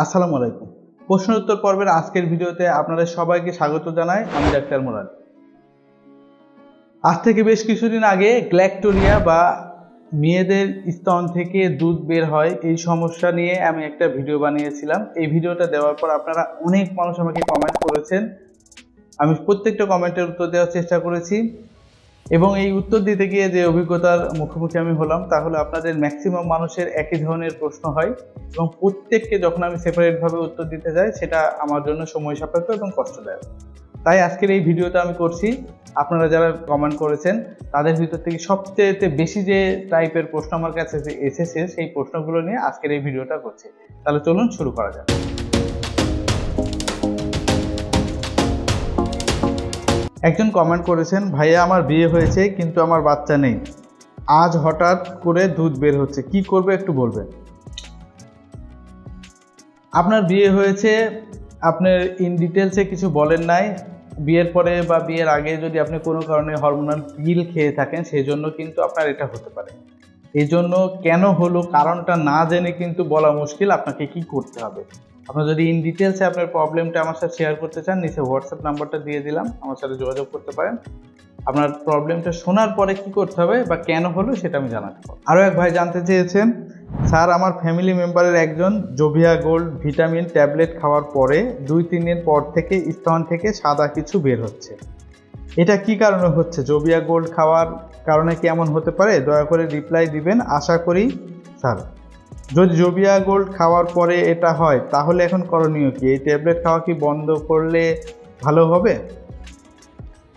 আসসালামু আলাইকুম। প্রশ্ন উত্তর পর্বের আজকের ভিডিওতে আপনাদের সবাইকে স্বাগত জানাই। আমি ডাক্তার মুরাদ। আজ থেকে বেশ কিছুদিন আগে গ্ল্যাকটোরিয়া বা মেয়েদের স্তন থেকে দুধ বের হয় এই সমস্যা নিয়ে আমি একটা ভিডিও বানিয়েছিলাম। এই ভিডিওটা দেওয়ার পর আপনারা অনেক মানুষ আমাকে কমেন্ট করেছেন। আমি প্রত্যেকটা কমেন্টের উত্তর দেওয়ার চেষ্টা করেছি এবং এই উত্তর দিতে গিয়ে যে অভিজ্ঞতার মুখোমুখি আমি হলাম তা হলো আপনাদের ম্যাক্সিমাম মানুষের একই ধরনের প্রশ্ন হয় এবং প্রত্যেককে যখন আমি সেপারেটভাবে উত্তর দিতে যাই সেটা আমার জন্য সময় সাপেক্ষ এবং কষ্টদায়ক। তাই আজকের এই ভিডিওটা আমি করছি। আপনারা যারা কমেন্ট করেছেন তাদের ভিতর থেকে সবচেয়ে বেশি যে টাইপের প্রশ্ন আমার কাছে এসেছে সেই প্রশ্নগুলো নিয়ে আজকের এই ভিডিওটা করছি। তাহলে চলুন শুরু করা যাক। একজন কমেন্ট করেছেন, ভাইয়া আমার বিয়ে হয়েছে কিন্তু আমার বাচ্চা নেই, আজ হঠাৎ করে দুধ বের হচ্ছে, কি করবে একটু বলবেন। আপনার বিয়ে হয়েছে, আপনার ইন ডিটেলসে কিছু বলেন নাই। বিয়ের পরে বা বিয়ের আগে যদি আপনি কোনো কারণে হরমোনাল পিল খেয়ে থাকেন সেই জন্য কিন্তু আপনার এটা হতে পারে। এই জন্য কেন হলো কারণটা না জেনে কিন্তু বলা মুশকিল। আপনাকে কি করতে হবে, আপনার যদি ইন ডিটেলসে আপনার প্রবলেমটা আমার সাথে শেয়ার করতে চান নিচে হোয়াটসঅ্যাপ নাম্বারটা দিয়ে দিলাম, আমার সাথে যোগাযোগ করতে পারেন। আপনার প্রবলেমটা শোনার পরে কি করতে হবে বা কেন হলো সেটা আমি জানাতে পারবো। আরও এক ভাই জানতে চেয়েছেন, স্যার আমার ফ্যামিলি মেম্বারের একজন জোভিয়া গোল্ড ভিটামিন ট্যাবলেট খাওয়ার পরে 2-3 দিন পর থেকে স্তন থেকে সাদা কিছু বের হচ্ছে, এটা কি কারণে হচ্ছে? জোভিয়া গোল্ড খাওয়ার কারণে কি এমন হতে পারে? দয়া করে রিপ্লাই দিবেন আশা করি স্যার। যদি জোভিয়া গোল্ড খাওয়ার পরে এটা হয় তাহলে এখন করণীয় কি? এই ট্যাবলেট খাওয়া কি বন্ধ করলে ভালো হবে?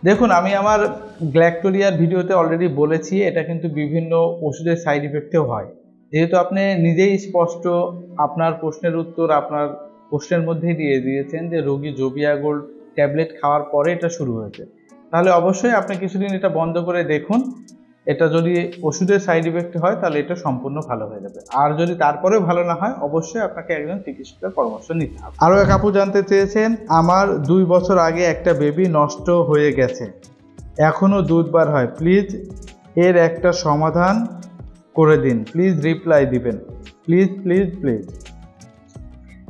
দেখুন, আমি আমার গ্ল্যাকটোরিয়ার ভিডিওতে অলরেডি বলেছি এটা কিন্তু বিভিন্ন ওষুধের সাইড ইফেক্টেও হয়। যেহেতু আপনি নিজেই স্পষ্ট আপনার প্রশ্নের উত্তর আপনার প্রশ্নের মধ্যেই দিয়ে দিয়েছেন যে রোগী জোভিয়া গোল্ড ট্যাবলেট খাওয়ার পরে এটা শুরু হয়েছে, তাহলে অবশ্যই আপনি কিছুদিন এটা বন্ধ করে দেখুন। এটা যদি ওষুধের সাইড ইফেক্ট হয় তাহলে এটা সম্পূর্ণ ভালো হয়ে যাবে। আর যদি তারপরেও ভালো না হয় অবশ্যই আপনাকে একজন চিকিৎসকের পরামর্শ নিতে হবে। আরও এক আপু জানতে চেয়েছেন, আমার 2 বছর আগে একটা বেবি নষ্ট হয়ে গেছে, এখনও দুধ বার হয়, প্লিজ এর একটা সমাধান করে দিন, প্লিজ রিপ্লাই দিবেন, প্লিজ প্লিজ প্লিজ।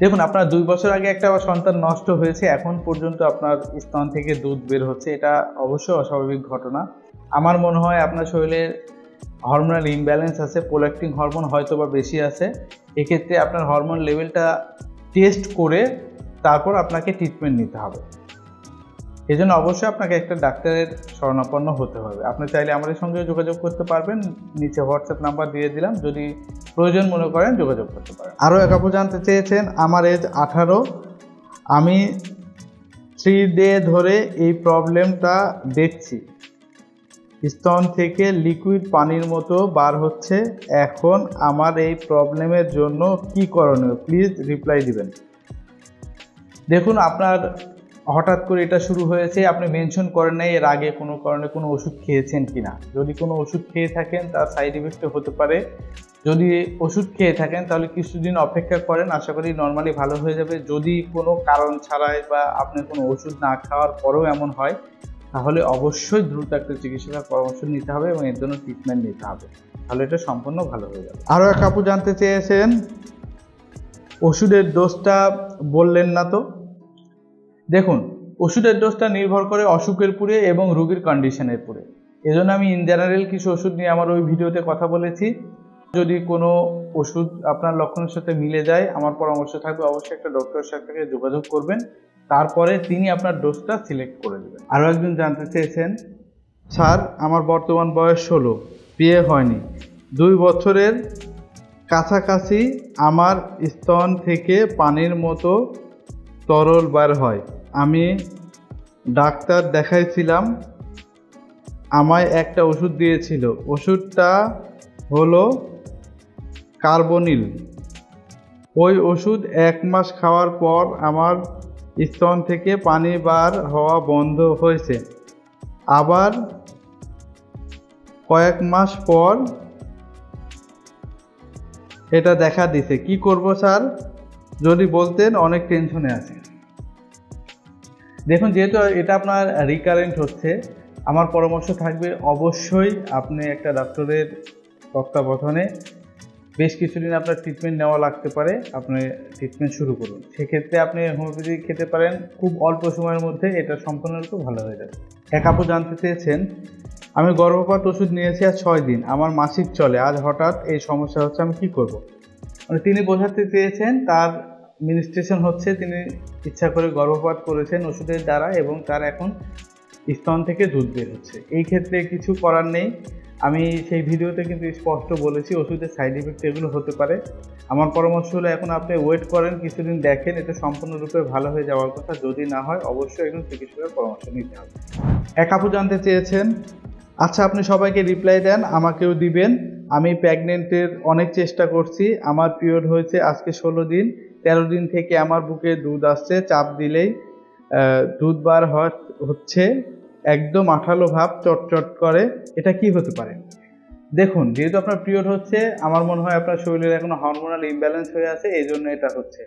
দেখুন, আপনার 2 বছর আগে একটা সন্তান নষ্ট হয়েছে, এখন পর্যন্ত আপনার স্তন থেকে দুধ বের হচ্ছে, এটা অবশ্যই অস্বাভাবিক ঘটনা। আমার মনে হয় আপনার শরীরে হরমোনাল ইমব্যালেন্স আছে, প্রোল্যাক্টিন হরমোন হয়তো বা বেশি আছে। এক্ষেত্রে আপনার হরমোন লেভেলটা টেস্ট করে তারপর আপনাকে ট্রিটমেন্ট নিতে হবে। এই জন্য অবশ্যই আপনাকে একটা ডাক্তারের শরণাপন্ন হতে হবে। আপনি চাইলে আমাদের সঙ্গে যোগাযোগ করতে পারবেন, নিচে হোয়াটসঅ্যাপ নাম্বার দিয়ে দিলাম, যদি প্রয়োজন মনে করেন যোগাযোগ করতে পারেন। আরও এক আপু জানতে চেয়েছেন, আমার এজ 18, আমি 3 ডে ধরে এই প্রবলেমটা দেখছি, স্তন থেকে লিকুইড পানির মতো বার হচ্ছে, এখন আমার এই প্রবলেমের জন্য কি করণীয়, প্লিজ রিপ্লাই দিবেন। দেখুন, আপনার হঠাৎ করে এটা শুরু হয়েছে, আপনি মেনশন করেন নাই এর আগে কোনো কারণে কোনো ওষুধ খেয়েছেন কিনা। যদি কোনো ওষুধ খেয়ে থাকেন তার সাইড ইফেক্ট হতে পারে। যদি ওষুধ খেয়ে থাকেন তাহলে কিছুদিন অপেক্ষা করেন, আশা করি নর্মালি ভালো হয়ে যাবে। যদি কোনো কারণ ছাড়াই বা আপনি কোনো ওষুধ না খাওয়ার পরেও এমন হয় তাহলে অবশ্যই দ্রুত একটা চিকিৎসকের পরামর্শ নিতে হবে এবং এর জন্য ট্রিটমেন্ট নিতে হবে, তাহলে এটা সম্পূর্ণ ভালো হয়ে যাবে। আরও এক আপু জানতে চেয়েছেন, ওষুধের ডোজটা বললেন না তো। দেখুন, ওষুধের ডোজটা নির্ভর করে অসুখের উপরে এবং রোগীর কন্ডিশনের উপরে। এজন্য আমি ইন জেনারেল কিছু ওষুধ নিয়ে আমার ওই ভিডিওতে কথা বলেছি। যদি কোনো ওষুধ আপনার লক্ষণের সাথে মিলে যায় আমার পরামর্শ থাকবে অবশ্যই একটা ডক্টরের সাথে যোগাযোগ করবেন, তারপরে তিনি আপনার ডোজটা সিলেক্ট করে দেবেন। আরও একজন জানতে চেয়েছেন, স্যার আমার বর্তমান বয়স 16, বিয়ে হয়নি, 2 বছরের কাছাকাছি আমার স্তন থেকে পানির মতো তরল বার হয়, আমি ডাক্তার দেখাইছিলাম, আমায় একটা ওষুধ দিয়েছিল, ওষুধটা হলো কার্বনিল, ওই ওষুধ 1 মাস খাওয়ার পর আমার স্তন থেকে পানি বার হওয়া বন্ধ হয়েছে, আবার কয়েক মাস পর এটা দেখা দিছে, কি করব স্যার যদি বলতেন, অনেক টেনশনে আছে। দেখুন, যেহেতু এটা আপনার রিকারেন্ট হচ্ছে, আমার পরামর্শ থাকবে অবশ্যই আপনি একটা ডক্টরের তত্ত্বাবধানে বেশ কিছুদিন আপনার ট্রিটমেন্ট নেওয়া লাগতে পারে, আপনি ট্রিটমেন্ট শুরু করুন। সেক্ষেত্রে আপনি হোমিওপ্যাথি খেতে পারেন, খুব অল্প সময়ের মধ্যে এটা সম্পূর্ণরূপে ভালো হয়ে যাবে। এক আপু জানতে চেয়েছেন, আমি গর্ভপাত ওষুধ নিয়েছি আজ 6 দিন, আমার মাসিক চলে, আজ হঠাৎ এই সমস্যা হচ্ছে, আমি কি করব? মানে তিনি বোঝাতে চেয়েছেন তার মিনিস্ট্রেশন হচ্ছে, তিনি ইচ্ছা করে গর্ভপাত করেছেন ওষুধের দ্বারা এবং তার এখন স্তন থেকে দুধ বের হচ্ছে। এই ক্ষেত্রে কিছু করার নেই। আমি সেই ভিডিওতে কিন্তু স্পষ্ট বলেছি ওষুধের সাইড ইফেক্ট এগুলো হতে পারে। আমার পরামর্শ হলো এখন আপনি ওয়েট করেন, কিছুদিন দেখেন, এটা সম্পূর্ণরূপে ভালো হয়ে যাওয়ার কথা। যদি না হয় অবশ্যই একজন চিকিৎসকের পরামর্শ নিতে হবে। এক আপু জানতে চেয়েছেন, আচ্ছা আপনি সবাইকে রিপ্লাই দেন, আমাকেও দিবেন। আমি প্রেগনেন্টের অনেক চেষ্টা করছি, আমার পিরিয়ড হয়েছে আজকে 16 দিন, 13 দিন থেকে আমার বুকে দুধ আসছে, চাপ দিলেই দুধ বার হচ্ছে, একদম আঠালো ভাব, চটচট করে, এটা কি হতে পারে? দেখুন, যেহেতু আপনার পিরিয়ড হচ্ছে, আমার মনে হয় আপনার শরীরের এখনো হরমোনাল ইমব্যালেন্স হয়ে আছে, এই জন্য এটা হচ্ছে।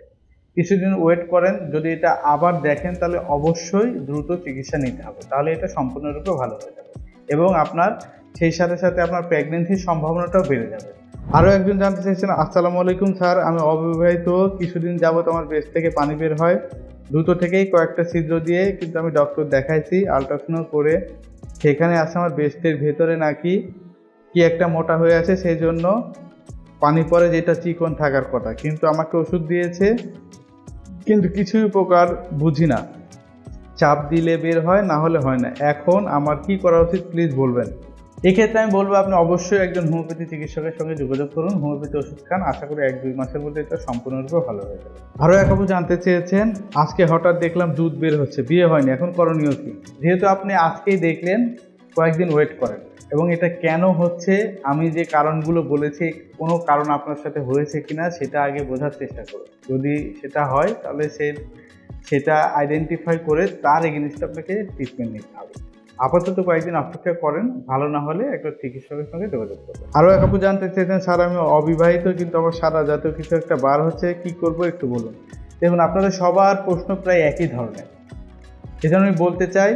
কিছুদিন ওয়েট করেন, যদি এটা আবার দেখেন তাহলে অবশ্যই দ্রুত চিকিৎসা নিতে হবে, তাহলে এটা সম্পূর্ণরূপে ভালো হয়ে যাবে এবং আপনার সেই সাথে সাথে আপনার প্রেগনেন্সির সম্ভাবনাটাও বেড়ে যাবে। আরও একজন জানতে চাইছেন, আসসালামু আলাইকুম স্যার, আমি অবিবাহিত, কিছুদিন যাবত আমার ব্রেস্ট থেকে পানি বের হয়, দ্রুত থেকেই কয়েকটা ছিদ্র দিয়ে, কিন্তু আমি ডক্টর দেখাইছি, আলট্রাসাউন্ড করে সেখানে আছে আমার ব্রেস্টের ভেতরে নাকি কি একটা মোটা হয়ে আছে, সেই জন্য পানি পরে, যেটা চিকন থাকার কথা, কিন্তু আমাকে ওষুধ দিয়েছে, কিন্তু কিছুই উপকার বুঝি না, চাপ দিলে বের হয়, না হলে হয় না, এখন আমার কি করা উচিত প্লিজ বলবেন। এক্ষেত্রে আমি বলবো আপনি অবশ্যই একজন হোমিওপ্যাথি চিকিৎসকের সঙ্গে যোগাযোগ করুন, হোমিওপ্যাথি ওষুধ খান, আশা করি 1-2 মাসের মধ্যে এটা সম্পূর্ণরূপে ভালো হয়ে যাবে। আরও এক আপু জানতে চেয়েছেন, আজকে হঠাৎ দেখলাম দুধ বের হচ্ছে, বিয়ে হয়নি, এখন করণীয় কি? যেহেতু আপনি আজকেই দেখলেন, কয়েকদিন ওয়েট করেন এবং এটা কেন হচ্ছে, আমি যে কারণগুলো বলেছি কোনো কারণ আপনার সাথে হয়েছে কিনা সেটা আগে বোঝার চেষ্টা করুন। যদি সেটা হয় তাহলে সেটা আইডেন্টিফাই করে তার এগেইনস্টে আপনাকে ট্রিটমেন্ট নিতে হবে। আপাতত কয়েকদিন অপেক্ষা করেন, ভালো না হলে একটা চিকিৎসকের সঙ্গে যোগাযোগ করবেন। আরও এক আপু জানতে চেয়েছেন, স্যার আমি অবিবাহিত, কিন্তু আমার সাদা জাতীয় কিছু একটা বার হচ্ছে, কি করব একটু বলুন। দেখুন, আপনাদের সবার প্রশ্ন প্রায় একই ধরনের, সেজন্য আমি বলতে চাই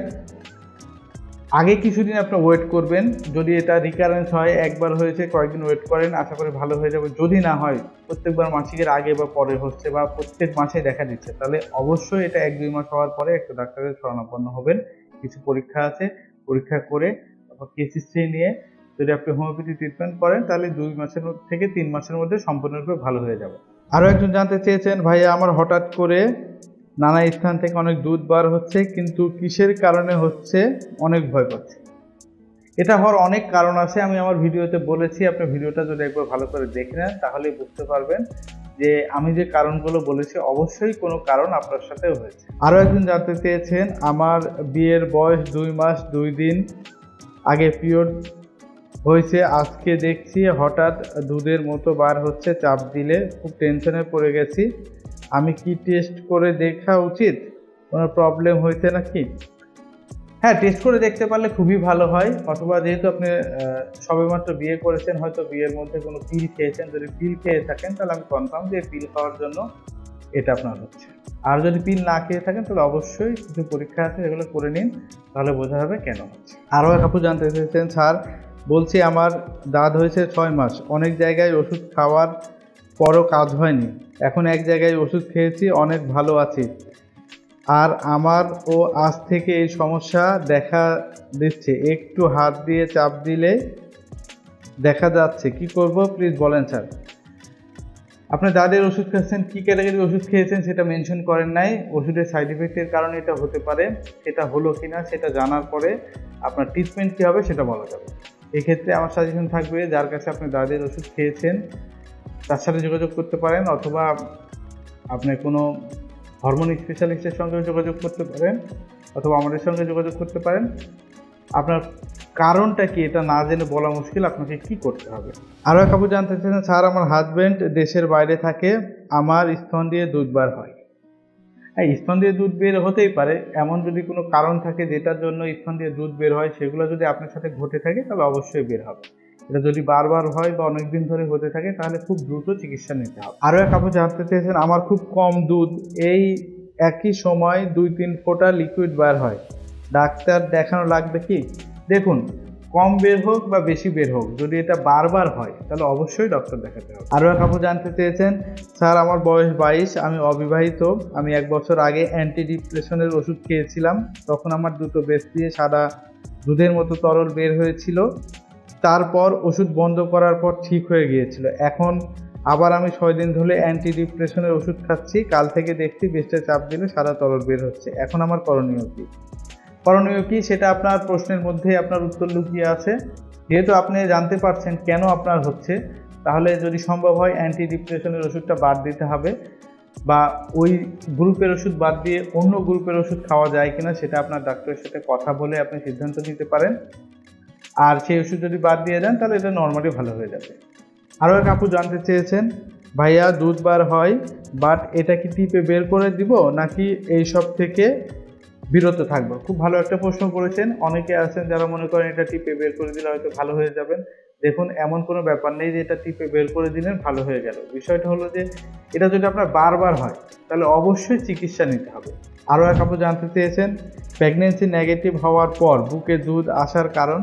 আগে কিছুদিন আপনি ওয়েট করবেন, যদি এটা রিকারেন্স হয়, একবার হয়েছে কয়েকদিন ওয়েট করেন, আশা করি ভালো হয়ে যাবে। যদি না হয়, প্রত্যেকবার মাসিকের আগে বা পরে হচ্ছে বা প্রত্যেক মাসে দেখা দিচ্ছে, তাহলে অবশ্যই এটা 1-2 মাস হওয়ার পরে একটা ডাক্তারের শরণাপন্ন হবেন। কিছু পরীক্ষা আছে, পরীক্ষা করে তারপর কেস হিস্ট্রি নিয়ে যদি আপনি হোমিওপ্যাথি ট্রিটমেন্ট করেন তাহলে 2 মাসের থেকে 3 মাসের মধ্যে সম্পূর্ণরূপে ভালো হয়ে যাবে। আরও একজন জানতে চেয়েছেন, ভাইয়া আমার হঠাৎ করে নানা স্থান থেকে অনেক দুধ বার হচ্ছে, কিন্তু কিসের কারণে হচ্ছে অনেক ভয় পাচ্ছি। এটা হওয়ার অনেক কারণ আছে, আমি আমার ভিডিওতে বলেছি, আপনি ভিডিওটা যদি একবার ভালো করে দেখে নেন তাহলে বুঝতে পারবেন যে আমি যে কারণগুলো বলেছি অবশ্যই কোনো কারণ আপনার সাথেও হয়েছে। আরও একজন জানতে চেয়েছেন, আমার বিয়ের বয়স 2 মাস 2 দিন আগে পিরিয়ড হয়েছে, আজকে দেখছি হঠাৎ দুধের মতো বার হচ্ছে, চাপ দিলে খুব টেনশনে পড়ে গেছি, আমি কি টেস্ট করে দেখা উচিত, কোনো প্রবলেম হয়েছে নাকি? হ্যাঁ, টেস্ট করে দেখতে পারলে খুবই ভালো হয়, অথবা যেহেতু আপনি সবেমাত্র বিয়ে করেছেন, হয়তো বিয়ের মধ্যে কোনো পিল খেয়েছেন, যদি পিল খেয়ে থাকেন তাহলে আমি কনফার্ম যে পিল খাওয়ার জন্য এটা আপনার হচ্ছে। আর যদি পিল না খেয়ে থাকেন তাহলে অবশ্যই কিছু পরীক্ষা আছে, এগুলো করে নিন, তাহলে বোঝা যাবে কেন হচ্ছে। আরও এক আপু জানতে চেয়েছেন, স্যার বলছি আমার দাঁত হয়েছে 6 মাস, অনেক জায়গায় ওষুধ খাওয়ার পরও কাজ হয়নি, এখন এক জায়গায় ওষুধ খেয়েছি, অনেক ভালো আছি, আর আমার ও আজ থেকে এই সমস্যা দেখা দিচ্ছে, একটু হাত দিয়ে চাপ দিলে দেখা যাচ্ছে, কি করব প্লিজ বলেন স্যার। আপনি যাদের ওষুধ খাচ্ছেন, কী ক্যাটাগরির ওষুধ খেয়েছেন সেটা মেনশন করেন নাই, ওষুধের সাইড ইফেক্টের কারণে এটা হতে পারে, সেটা হলো কিনা সেটা জানার পরে আপনার ট্রিটমেন্ট কী হবে সেটা বলা যাবে। এক্ষেত্রে আমার সাজেশন থাকবে, যার কাছে আপনি যাদের ওষুধ খেয়েছেন তার সাথে যোগাযোগ করতে পারেন, অথবা আপনি কোনো হরমোন স্পেশালিস্টের সঙ্গে যোগাযোগ করতে পারেন, অথবা আমাদের সঙ্গে যোগাযোগ করতে পারেন। আপনার কারণটা কি এটা না জেনে বলা মুশকিল, আপনাকে কি করতে হবে। আরও এক আপু জানতে চাচ্ছেন, স্যার আমার হাজব্যান্ড দেশের বাইরে থাকে, আমার স্তন দিয়ে দুধ বার হয়। হ্যাঁ, স্তন দিয়ে দুধ বের হতেই পারে, এমন যদি কোনো কারণ থাকে যেটার জন্য স্তন দিয়ে দুধ বের হয়, সেগুলো যদি আপনার সাথে ঘটে থাকে তাহলে অবশ্যই বের হবে। এটা যদি বারবার হয় বা অনেকদিন ধরে হতে থাকে তাহলে খুব দ্রুত চিকিৎসা নিতে হবে। আরও এক আপু জানতে চেয়েছেন, আমার খুব কম দুধ, এই একই সময় 2-3 ফোঁটা লিকুইড বার হয়, ডাক্তার দেখানো লাগবে কি? দেখুন, কম বের হোক বা বেশি বের হোক, যদি এটা বারবার হয় তাহলে অবশ্যই ডক্টর দেখাতে হবে। আরও এক আপু জানতে চেয়েছেন, স্যার আমার বয়স 22, আমি অবিবাহিত, আমি 1 বছর আগে অ্যান্টি ডিপ্রেশনের ওষুধ খেয়েছিলাম, তখন আমার দুটো ব্রেস্ট দিয়ে সাদা দুধের মতো তরল বের হয়েছিল, তারপর ওষুধ বন্ধ করার পর ঠিক হয়ে গিয়েছিল, এখন আবার আমি 6 দিন ধরে অ্যান্টি ডিপ্রেশনের ওষুধ খাচ্ছি, কাল থেকে দেখছি ব্রেস্টে চাপ দিলে সাদা তরল বের হচ্ছে, এখন আমার করণীয় কী? করণীয় কি সেটা আপনার প্রশ্নের মধ্যে আপনার উত্তর লুকিয়ে আছে। যেহেতু আপনি জানতে পারছেন কেন আপনার হচ্ছে, তাহলে যদি সম্ভব হয় অ্যান্টি ডিপ্রেশনের ওষুধটা বাদ দিতে হবে, বা ওই গ্রুপের ওষুধ বাদ দিয়ে অন্য গ্রুপের ওষুধ খাওয়া যায় কিনা সেটা আপনার ডাক্তারের সাথে কথা বলে আপনি সিদ্ধান্ত নিতে পারেন। আর সেই ওষুধ যদি বাদ দিয়ে দেন তাহলে এটা নর্মালি ভালো হয়ে যাবে। আরও এক আপু জানতে চেয়েছেন, ভাইয়া দুধ বার হয়, বাট এটা কি টিপে বের করে দিব নাকি এই সব থেকে বিরত থাকবো? খুব ভালো একটা প্রশ্ন করেছেন। অনেকে আছেন যারা মনে করেন এটা টিপে বের করে দিলে হয়তো ভালো হয়ে যাবেন। দেখুন, এমন কোনো ব্যাপার নেই যে এটা টিপে বের করে দিলেন ভালো হয়ে গেল। বিষয়টা হলো যে এটা যদি আপনার বারবার হয় তাহলে অবশ্যই চিকিৎসা নিতে হবে। আরও এক আপু জানতে চেয়েছেন, প্রেগনেন্সি নেগেটিভ হওয়ার পর বুকে দুধ আসার কারণ।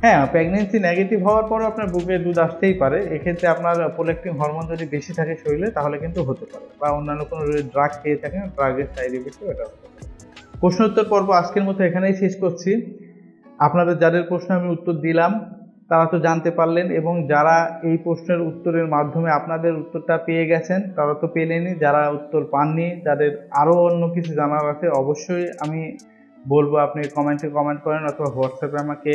হ্যাঁ, প্রেগনেন্সি নেগেটিভ হওয়ার পরও আপনার বুকে দুধ আসতেই পারে। এক্ষেত্রে আপনার প্রোল্যাকটিন হরমোন যদি বেশি থাকে শরীরে তাহলে কিন্তু হতে পারে, বা অন্যান্য কোনো ড্রাগ খেয়ে থাকেন, ড্রাগের সাইড ইফেক্টও এটা হতে পারে। প্রশ্ন উত্তর পর্ব আজকের মতো এখানেই শেষ করছি। আপনাদের যাদের প্রশ্ন আমি উত্তর দিলাম তারা তো জানতে পারলেন, এবং যারা এই প্রশ্নের উত্তরের মাধ্যমে আপনাদের উত্তরটা পেয়ে গেছেন তারা তো পেলেনই, যারা উত্তর পাননি যাদের আরও অন্য কিছু জানার আছে অবশ্যই আমি বলবো আপনি কমেন্টে কমেন্ট করেন অথবা হোয়াটসঅ্যাপে আমাকে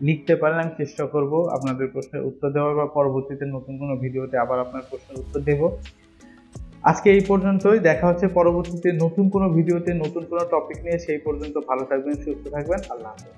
লিখতে পারেন। আমি চেষ্টা করব আপনাদের প্রশ্নের উত্তর দেওয়ার, বা পরবর্তীতে নতুন কোনো ভিডিওতে আবার আপনার প্রশ্নের উত্তর দেব। আজকে এই পর্যন্তই, দেখা হচ্ছে পরবর্তীতে নতুন কোনো ভিডিওতে নতুন কোনো টপিক নিয়ে। সেই পর্যন্ত ভালো থাকবেন, সুস্থ থাকবেন, আল্লাহ হাফেজ।